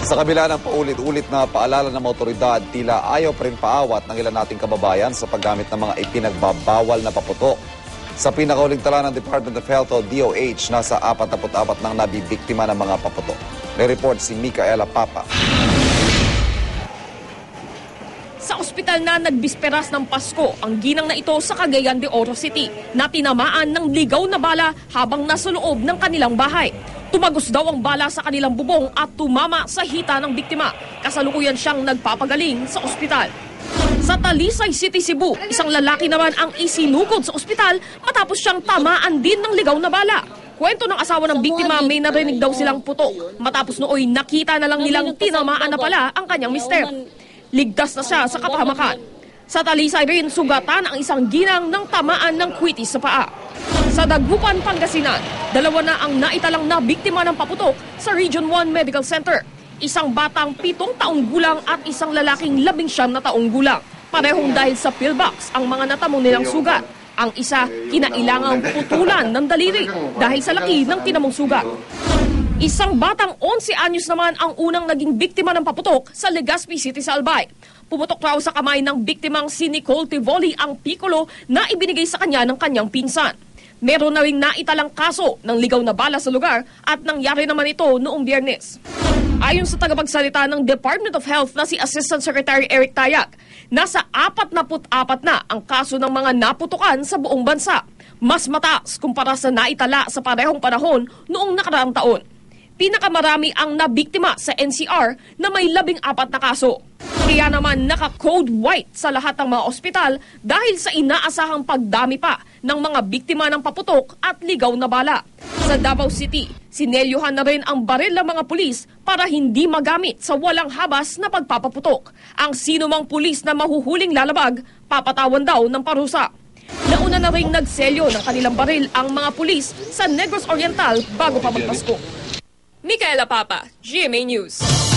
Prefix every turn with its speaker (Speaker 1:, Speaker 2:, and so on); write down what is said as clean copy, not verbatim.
Speaker 1: Sa kabila ng paulit-ulit na paalala ng mga otoridad, tila ayaw pa rin paawat ng ilan nating kababayan sa paggamit ng mga ipinagbabawal na paputok. Sa pinakauling tala ng Department of Health o DOH, nasa 44 nang nabibiktima ng mga paputok. May report si Micaela Papa.
Speaker 2: Sa ospital na nagbisperas ng Pasko, ang ginang na ito sa Cagayan de Oro City na tinamaan ng ligaw na bala habang nasa loob ng kanilang bahay. Tumagos daw ang bala sa kanilang bubong at tumama sa hita ng biktima. Kasalukuyan siyang nagpapagaling sa ospital. Sa Talisay City, Cebu, isang lalaki naman ang isinugod sa ospital matapos siyang tamaan din ng ligaw na bala. Kwento ng asawa ng biktima, may narinig daw silang putok. Matapos nooy nakita na lang nilang tinamaan na pala ang kanyang mister. Ligtas na siya sa kapahamakan. Sa Talisay rin, sugatan ang isang ginang ng tamaan ng kwitis sa paa. Sa Dagupan, Pangasinan, 2 na ang naitalang na biktima ng paputok sa Region 1 Medical Center. Isang batang 7 taong gulang at isang lalaking 19 na taong gulang. Parehong dahil sa pillbox ang mga natamo nilang sugat. Ang isa, kinailangang putulan ng daliri dahil sa laki ng tinamong sugat. Isang batang 11 anyos naman ang unang naging biktima ng paputok sa Legazpi City sa Albay. Pumutok raw sa kamay ng biktimang si Nicole Tivoli ang pikolo na ibinigay sa kanya ng kanyang pinsan. Meron na ring naitalang kaso ng ligaw na bala sa lugar at nangyari naman ito noong Biyernes. Ayon sa tagapagsalita ng Department of Health na si Assistant Secretary Eric Tayac, nasa 44 na ang kaso ng mga naputukan sa buong bansa. Mas mataas kumpara sa naitala sa parehong panahon noong nakaraang taon. Pinakamarami ang nabiktima sa NCR na may 14 na kaso. Kaya naman naka-code white sa lahat ng mga ospital dahil sa inaasahang pagdami pa ng mga biktima ng paputok at ligaw na bala. Sa Davao City, sinelyuhan na rin ang baril ng mga pulis para hindi magamit sa walang habas na pagpapaputok. Ang sinumang pulis na mahuhuling lalabag, papatawan daw ng parusa. Nauna na rin nagselyo ng kanilang baril ang mga pulis sa Negros Oriental bago pa magpasko. Micaela Papa, GMA News.